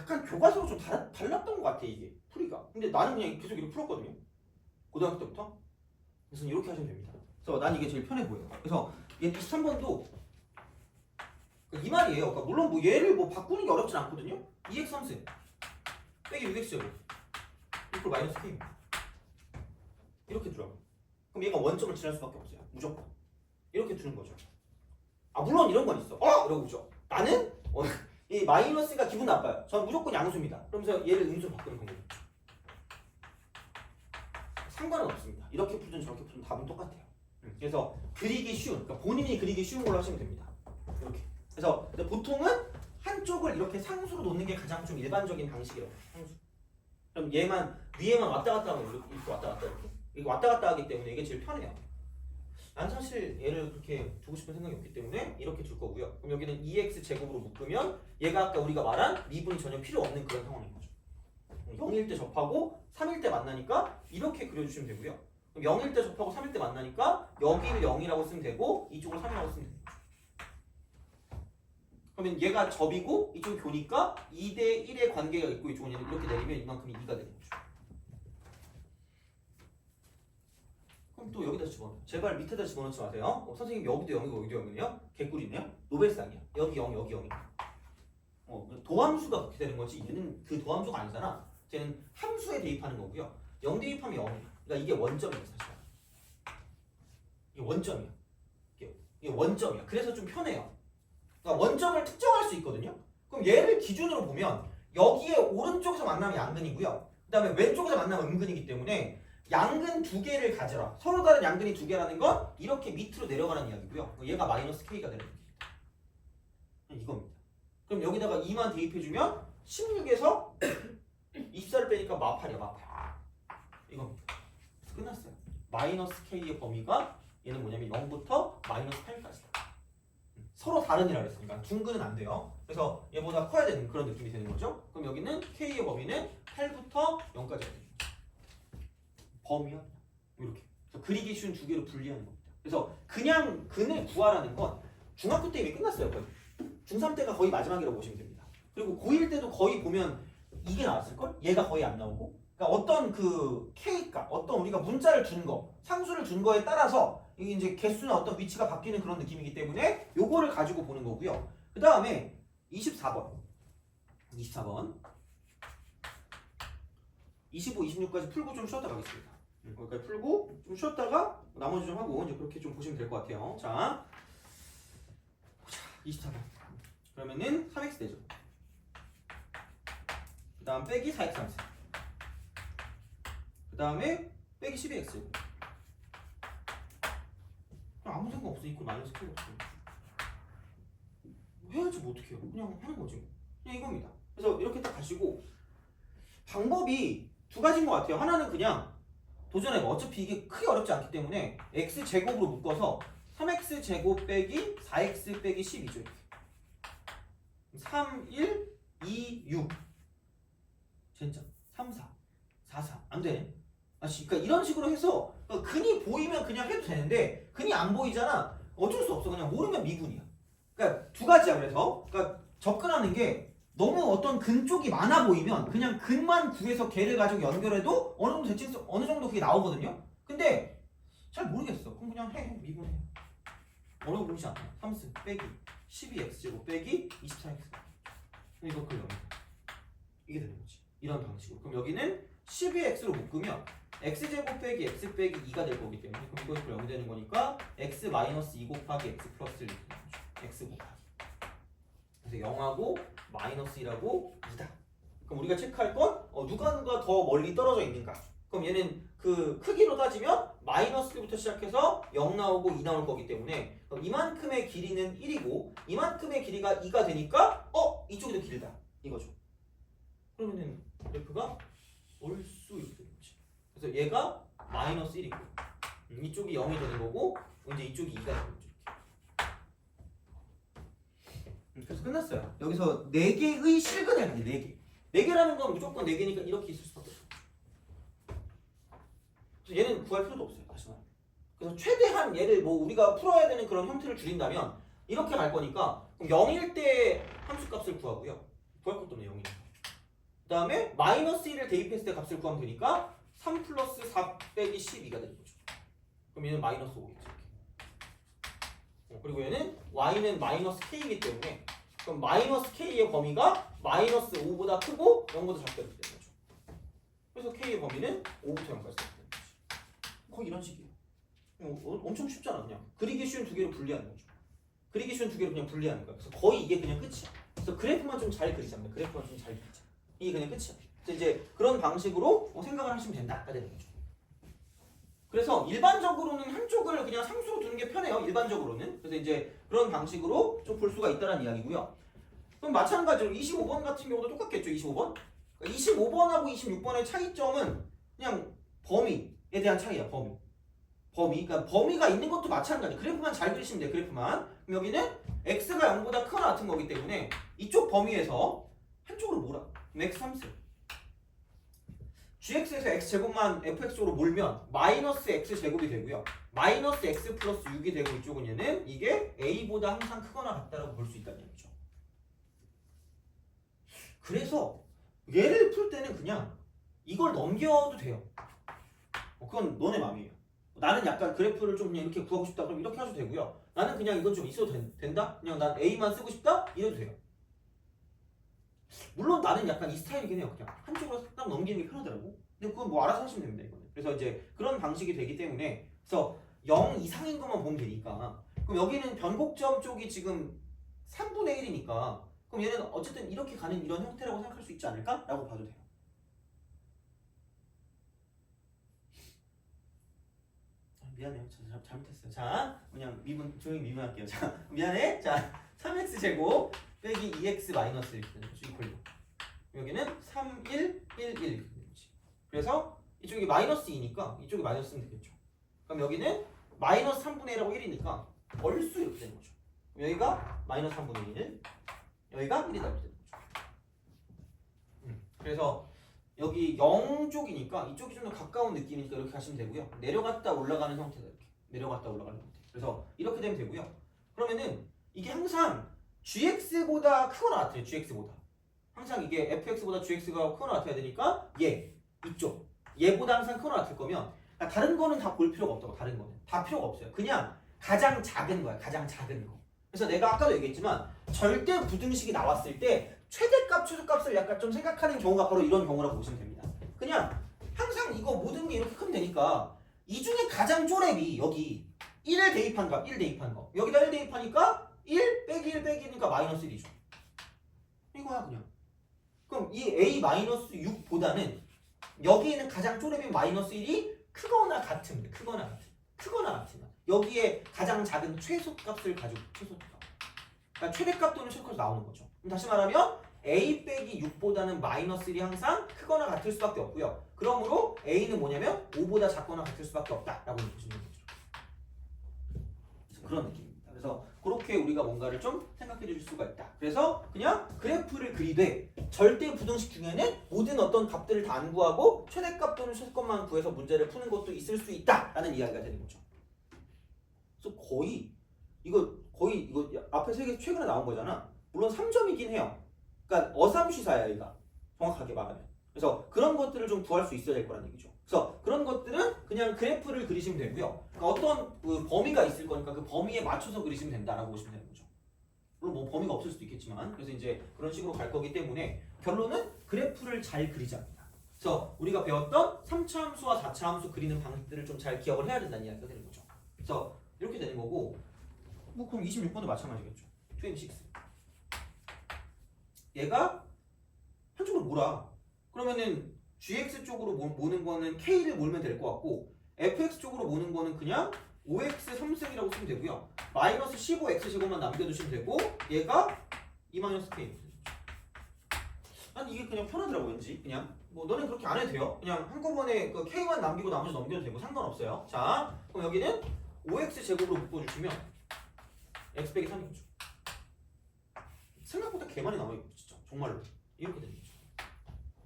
약간 교과서로 좀 달랐던 것 같아 이게 풀이가. 근데 나는 그냥 계속 이렇게 풀었거든요. 고등학교 때부터. 그래서 이렇게 하시면 됩니다. 그래서 난 이게 제일 편해 보여요. 그래서 얘 23번도 이 말이에요. 그러니까 물론 뭐 얘를 뭐 바꾸는 게 어렵진 않거든요. 2x 3승 빼기 6x 제곱 이퀄 마이너스 k입니다. 이렇게 두라고. 그럼 얘가 원점을 지날 수밖에 없어요. 무조건 이렇게 두는 거죠. 아 물론 이런 건 있어. 이러고 있죠. 나는 이 마이너스가 기분 나빠요. 저는 무조건 양수입니다. 그러면서 얘를 음수로 바꾸는 방법이 있죠. 상관은 없습니다. 이렇게 풀든 저렇게 풀든 답은 똑같아요. 그래서 그리기 쉬운, 그러니까 본인이 그리기 쉬운 걸로 하시면 됩니다. 이렇게. 그래서 근데 보통은 한쪽을 이렇게 상수로 놓는 게 가장 좀 일반적인 방식이라고. 상수. 그럼 얘만 위에만 왔다 갔다 하면 이렇게 왔다 갔다 이렇게. 이게 왔다 갔다 하기 때문에 이게 제일 편해요. 난 사실 얘를 그렇게 두고 싶은 생각이 없기 때문에 이렇게 줄 거고요. 그럼 여기는 2x 제곱으로 묶으면 얘가 아까 우리가 말한 미분이 전혀 필요 없는 그런 상황인 거죠. 0일 때 접하고 3일 때 만나니까 이렇게 그려주시면 되고요. 그럼 0일 때 접하고 3일 때 만나니까 여기를 0이라고 쓰면 되고 이쪽을 3이라고 쓰면 돼요. 그러면 얘가 접이고 이쪽이 교니까 2대 1의 관계가 있고 이쪽은 얘는 이렇게 내리면 이만큼이 2가 되는 거죠. 그럼 또 여기다 집어넣어요. 제발 밑에다 집어넣지 마세요. 선생님 여기도 0이고 여기도 0이네요? 개꿀이네요? 노벨상이야. 여기 0, 여기 0이야. 도함수가 그렇게 되는 거지 얘는 그 도함수가 아니잖아. 쟤는 함수에 대입하는 거고요. 0 대입하면 0이야. 그러니까 이게 원점이야 사실. 이게 원점이야. 이게 원점이야. 그래서 좀 편해요. 그러니까 원점을 특정할 수 있거든요. 그럼 얘를 기준으로 보면 여기에 오른쪽에서 만나면 양근이고요. 그 다음에 왼쪽에서 만나면 음근이기 때문에 양근 두 개를 가져라. 서로 다른 양근이 두 개라는 건 이렇게 밑으로 내려가는 이야기고요. 얘가 마이너스 k가 되는 얘기입니다. 이겁니다. 그럼 여기다가 2만 대입해주면 16에서 24를 빼니까 마팔이야 마팔. 이겁니다. 끝났어요. 마이너스 k의 범위가 얘는 뭐냐면 0부터 마이너스 8까지. 서로 다른이라 그랬으니까 둥근은 안 돼요. 그래서 얘보다 커야 되는 그런 느낌이 되는 거죠. 그럼 여기는 k의 범위는 8부터 0까지 되는 거죠. 범위야 이렇게. 그래서 그리기 쉬운 두 개로 분리하는 겁니다. 그래서 그냥 근을 구하라는 건 중학교 때 이미 끝났어요. 거의. 중3 때가 거의 마지막이라고 보시면 됩니다. 그리고 고1 때도 거의 보면 이게 나왔을걸? 얘가 거의 안 나오고. 그러니까 어떤 그 k값, 어떤 우리가 문자를 준 거, 상수를 준 거에 따라서 이게 이제 개수나 어떤 위치가 바뀌는 그런 느낌이기 때문에 요거를 가지고 보는 거고요. 그 다음에 24번. 25, 26까지 풀고 좀 쉬었다 가겠습니다. 거기까지 풀고 좀 쉬었다가 나머지 좀 하고 이제 그렇게 좀 보시면 될 것 같아요. 자, 24번. 그러면은 3x 되죠. 그 다음 빼기 4x 3승. 그 다음에 빼기 12x. 아무 생각 없어. 이퀄 마이너스 k 없어. 해야지 뭐 어떡해요. 그냥 하는 거지. 그냥 이겁니다. 그래서 이렇게 딱 가시고 방법이 두 가지인 것 같아요. 하나는 그냥 도전해봐. 어차피 이게 크게 어렵지 않기 때문에 x제곱으로 묶어서 3x제곱 빼기 4x 빼기 12죠. 3, 1, 2, 6 진짜 3, 4, 4, 4 안 되네. 그러니까 이런 식으로 해서 근이 보이면 그냥 해도 되는데 근이 안 보이잖아. 어쩔 수 없어. 그냥 모르면 미분이야. 그러니까 두 가지야. 그러니까 접근하는 게 너무 어떤 근 쪽이 많아 보이면 그냥 근만 구해서 걔를 가지고 연결해도 어느 정도 대칭성 어느 정도 그게 나오거든요. 근데 잘 모르겠어. 그럼 그냥 해. 미분해. 어려워 보이지 않아. 3승 빼기 12x제곱 빼기 24x. 이거 그려요. 이게 되는 거지. 이런 방식으로. 그럼 여기는 12x로 묶으면 x제곱 빼기 x 빼기 2가 될 거기 때문에 그럼 이거 0이 되는 거니까 x 마이너스 2 곱하기 x 플러스 1 되는 거죠. x 곱하기. 그래서 0하고 마이너스 1하고 2다. 그럼 우리가 체크할 건 누가 더 멀리 떨어져 있는가. 그럼 얘는 그 크기로 따지면 마이너스 1부터 시작해서 0 나오고 2 나올 거기 때문에 그럼 이만큼의 길이는 1이고 이만큼의 길이가 2가 되니까 이쪽이 더 길다. 이거죠. 그러면은 그래프가 올 수 있게 되는 거지. 그래서 얘가 마이너스 1이고 이쪽이 0이 되는 거고 이제 이쪽이 2가 되는 거죠. 그래서 끝났어요. 여기서 4개의 실근을 가지. 4개. 4개라는 건 무조건 4개니까 이렇게 있을 수밖에 없어요. 그래서 얘는 구할 필요도 없어요. 다시 말해. 그래서 최대한 얘를 뭐 우리가 풀어야 되는 그런 형태를 줄인다면 이렇게 갈 거니까 그럼 0일 때 함수값을 구하고요. 구할 것도 없네. 0이니까. 그 다음에 마이너스 1을 대입했을 때 값을 구하면 되니까 3 플러스 4 빼기 12가 되는 거죠. 그럼 얘는 마이너스 5겠죠. 그리고 얘는 y는 마이너스 k이기 때문에 그럼 마이너스 k의 범위가 마이너스 5보다 크고 0보다 작게 되는 거죠. 그래서 k의 범위는 5부터 0까지 되는 거죠. 거의 이런 식이에요. 엄청 쉽잖아. 그냥 그리기 쉬운 두 개로 분리하는 거죠. 그리기 쉬운 두 개로 그냥 분리하는 거야. 그래서 거의 이게 그냥 끝이야. 그래서 그래프만 좀 잘 그리자면 그래프만 좀 잘 그리자. 이게 그냥 끝이야. 그래서 이제 그런 방식으로 생각을 하시면 된다가 되는 거죠. 그래서 일반적으로는 한쪽을 그냥 상수로 두는 게 편해요. 일반적으로는. 그래서 이제 그런 방식으로 좀 볼 수가 있다는 이야기고요. 그럼 마찬가지로 25번 같은 경우도 똑같겠죠. 25번. 25번하고 26번의 차이점은 그냥 범위에 대한 차이야. 범위. 그러니까 범위가 있는 것도 마찬가지. 그래프만 잘 그리시면 돼요. 그래프만. 그럼 여기는 x가 0보다 크거나 같은 거기 때문에 이쪽 범위에서 한쪽으로 몰아. 그럼 x 3승. gx에서 x제곱만 fx쪽으로 몰면 마이너스 x제곱이 되고요. 마이너스 x 플러스 6이 되고 이쪽은 얘는 이게 a보다 항상 크거나 같다라고 볼 수 있다는 얘기죠. 그래서 얘를 풀 때는 그냥 이걸 넘겨도 돼요. 그건 너네 맘이에요. 나는 약간 그래프를 좀 그냥 이렇게 구하고 싶다 그럼 이렇게 해도 되고요. 나는 그냥 이건 좀 있어도 된다? 그냥 난 a만 쓰고 싶다? 이래도 돼요. 물론 나는 약간 이 스타일이긴 해요. 그냥 한쪽으로 딱 넘기는 게 편하더라고. 근데 그건 뭐 알아서 하시면 됩니다. 이거는. 그래서 이제 그런 방식이 되기 때문에 그래서 0 이상인 것만 보면 되니까 그럼 여기는 변곡점 쪽이 지금 3분의 1이니까 그럼 얘는 어쨌든 이렇게 가는 이런 형태라고 생각할 수 있지 않을까? 라고 봐도 돼요. 미안해요. 저 잘못했어요. 자, 그냥 조용히 미분할게요. 자, 미안해. 자, 3x 제곱 빼기 2x 마이너스 1 되는 거죠. 이퀄로. 여기는 3, 1, 1, 1 되는 거지. 그래서 이쪽이 마이너스 2니까 이쪽이 마이너스는 되겠죠. 그럼 여기는 마이너스 3분의 1하고 1이니까 얼쑤 이렇게 되는 거죠. 그럼 여기가 마이너스 3분의 1, 여기가 1이다 이렇게 되는 거죠. 그래서 여기 0쪽이니까 이쪽이 좀 더 가까운 느낌이니까 이렇게 하시면 되고요. 내려갔다 올라가는 형태다 이렇게. 내려갔다 올라가는 형태. 그래서 이렇게 되면 되고요. 그러면은 이게 항상 gx보다 크거나 같아요. gx보다. 항상 이게 fx보다 gx가 크거나 같아야 되니까 이쪽. 얘보다 항상 크거나 같을 거면 다른 거는 다 볼 필요가 없다고. 다른 거는. 다 필요가 없어요. 그냥 가장 작은 거야. 가장 작은 거. 그래서 내가 아까도 얘기했지만 절대 부등식이 나왔을 때 최대값, 최소값을 약간 좀 생각하는 경우가 바로 이런 경우라고 보시면 됩니다. 그냥 항상 이거 모든 게 이렇게 크면 되니까 이 중에 가장 쪼렙이 여기 1을 대입한 값, 1 대입한 거. 여기다 1 대입하니까 1 빼기 1 빼기니까 마이너스 1이죠. 이거야 그냥. 그럼 이 a 마이너스 6보다는 여기 있는 가장 쪼렙인 마이너스 1이 크거나 같으면 크거나 같으면 여기에 가장 작은 최소값을 가지고 최소값. 그러니까 최대값 또는 최소값이 나오는 거죠. 그럼 다시 말하면 a 빼기 6보다는 마이너스 1이 항상 크거나 같을 수밖에 없고요. 그러므로 a는 뭐냐면 5보다 작거나 같을 수밖에 없다라고 보시면 되죠. 그런 느낌입니다. 그래서 그렇게 우리가 뭔가를 좀 생각해 주실 수가 있다. 그래서 그냥 그래프를 그리되 절대 부등식 중에는 모든 어떤 값들을 다 안 구하고 최대값 또는 최소값만 구해서 문제를 푸는 것도 있을 수 있다라는 이야기가 되는 거죠. 그래서 거의 이거 앞에 세 개 최근에 나온 거잖아. 물론 3점이긴 해요. 그러니까 어삼시사야 얘가 정확하게 말하면. 그래서 그런 것들을 좀 구할 수 있어야 될 거란 얘기죠. 그래서 그런 것들은 그냥 그래프를 그리시면 되고요. 그러니까 어떤 그 범위가 있을 거니까 그 범위에 맞춰서 그리시면 된다라고 보시면 되는 거죠. 물론 뭐 범위가 없을 수도 있겠지만 그래서 이제 그런 식으로 갈 거기 때문에 결론은 그래프를 잘 그리자입니다. 그래서 우리가 배웠던 3차 함수와 4차 함수 그리는 방식들을 좀 잘 기억을 해야 된다는 이야기가 되는 거죠. 그래서 이렇게 되는 거고 뭐 그럼 26번도 마찬가지겠죠. 26. 얘가 한쪽으로 몰아. 그러면은 gx 쪽으로 모는 거는 k를 몰면 될 것 같고 fx 쪽으로 모는 거는 그냥 5x 3승이라고 쓰면 되고요. 마이너스 15x 제곱만 남겨두시면 되고 얘가 2-k. 난 이게 그냥 편하더라고 왠지. 그냥 뭐 너는 그렇게 안 해도 돼요. 그냥 한꺼번에 그 k만 남기고 나머지 넘겨도 되고 상관없어요. 자 그럼 여기는 5x 제곱으로 묶어주시면 x 빼기 3이죠. 생각보다 개 많이 남아있고 진짜 정말로 이렇게 되는 거죠.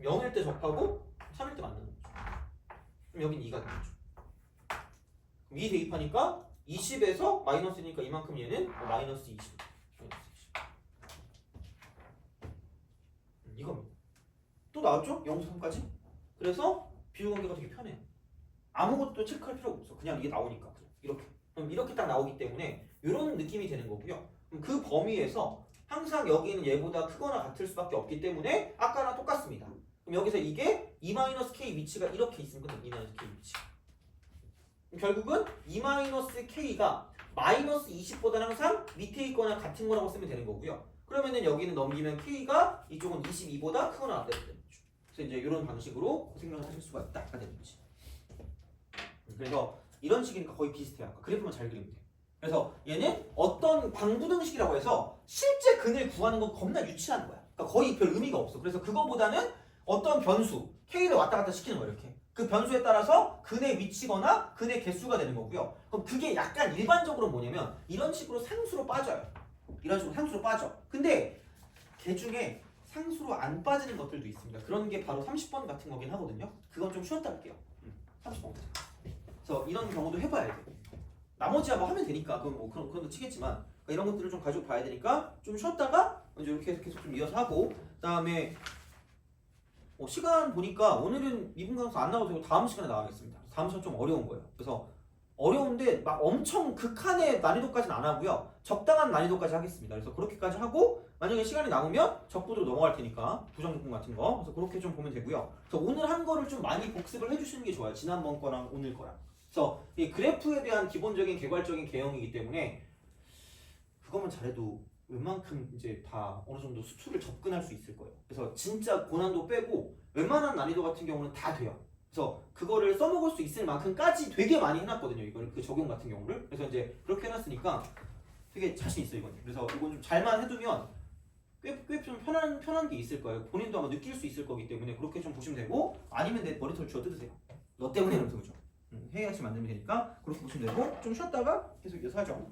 0일 때 접하고 3일 때 만나는 거죠. 그럼 여긴 2가 되는 거죠. 그럼 2 대입하니까 20에서 마이너스니까 이만큼 얘는 마이너스 20. 이겁니다. 또 나왔죠? 0에서 3까지. 그래서 비율관계가 되게 편해요. 아무것도 체크할 필요가 없어. 그냥 이게 나오니까 그냥 이렇게. 그럼 이렇게 딱 나오기 때문에 이런 느낌이 되는 거고요. 그럼 그 범위에서 항상 여기는 얘보다 크거나 같을 수밖에 없기 때문에 아까랑 똑같습니다. 그럼 여기서 이게 E-K 위치가 이렇게 있으면 끝나. E-K 위치. 결국은 E-K가 마이너스 20보다는 항상 밑에 있거나 같은 거라고 쓰면 되는 거고요. 그러면은 여기는 넘기면 K가 이쪽은 22보다 크거나 같다 되는 거죠. 그래서 이제 이런 방식으로 생각을 하실 수가 있다가 되는 거지. 그래서 이런 식이니까 거의 비슷해요. 아까 그래프만 잘 그리면 돼. 그래서 얘는 어떤 방부등식이라고 해서 실제 근을 구하는 건 겁나 유치한 거야. 그러니까 거의 별 의미가 없어. 그래서 그거보다는 어떤 변수 K를 왔다 갔다 시키는 거야. 이렇게. 그 변수에 따라서 근의 위치거나 근의 개수가 되는 거고요. 그럼 그게 약간 일반적으로 뭐냐면 이런 식으로 상수로 빠져요. 이런 식으로 상수로 빠져. 근데 걔 중에 상수로 안 빠지는 것들도 있습니다. 그런 게 바로 30번 같은 거긴 하거든요. 그건 좀 쉬었다 할게요. 30번. 그래서 이런 경우도 해봐야 돼. 나머지야 뭐 하면 되니까 그건 뭐 그런 거 치겠지만 그러니까 이런 것들을 좀 가지고 봐야 되니까 좀 쉬었다가 이제 이렇게 계속 좀 이어서 하고 그다음에 시간 보니까 오늘은 미분 강수 안 나와도 되고 다음 시간에 나가겠습니다. 다음 시간 좀 어려운 거예요. 그래서 어려운데 막 엄청 극한의 난이도까지는 안 하고요. 적당한 난이도까지 하겠습니다. 그래서 그렇게까지 하고 만약에 시간이 남으면 적부도로 넘어갈 테니까 부정분 같은 거. 그래서 그렇게 좀 보면 되고요. 그래서 오늘 한 거를 좀 많이 복습을 해주시는 게 좋아요. 지난번 거랑 오늘 거랑. 그래서 이 그래프에 대한 기본적인 개괄적인 개형이기 때문에 그것만 잘해도 웬만큼 이제 다 어느 정도 수출을 접근할 수 있을 거예요. 그래서 진짜 고난도 빼고 웬만한 난이도 같은 경우는 다 돼요. 그래서 그거를 써먹을 수 있을 만큼까지 되게 많이 해놨거든요. 이걸 그 적용 같은 경우를. 그래서 이제 그렇게 해놨으니까 되게 자신 있어요. 이건. 그래서 이건 좀 잘만 해두면 꽤 좀 편한 게 있을 거예요. 본인도 아마 느낄 수 있을 거기 때문에 그렇게 좀 보시면 되고 아니면 내 머리털 쥐어 뜯으세요. 너 때문에 이러면서 그죠? 해야지 만들면 되니까 그렇게 보시면 되고 좀 쉬었다가 계속 이어서 하죠.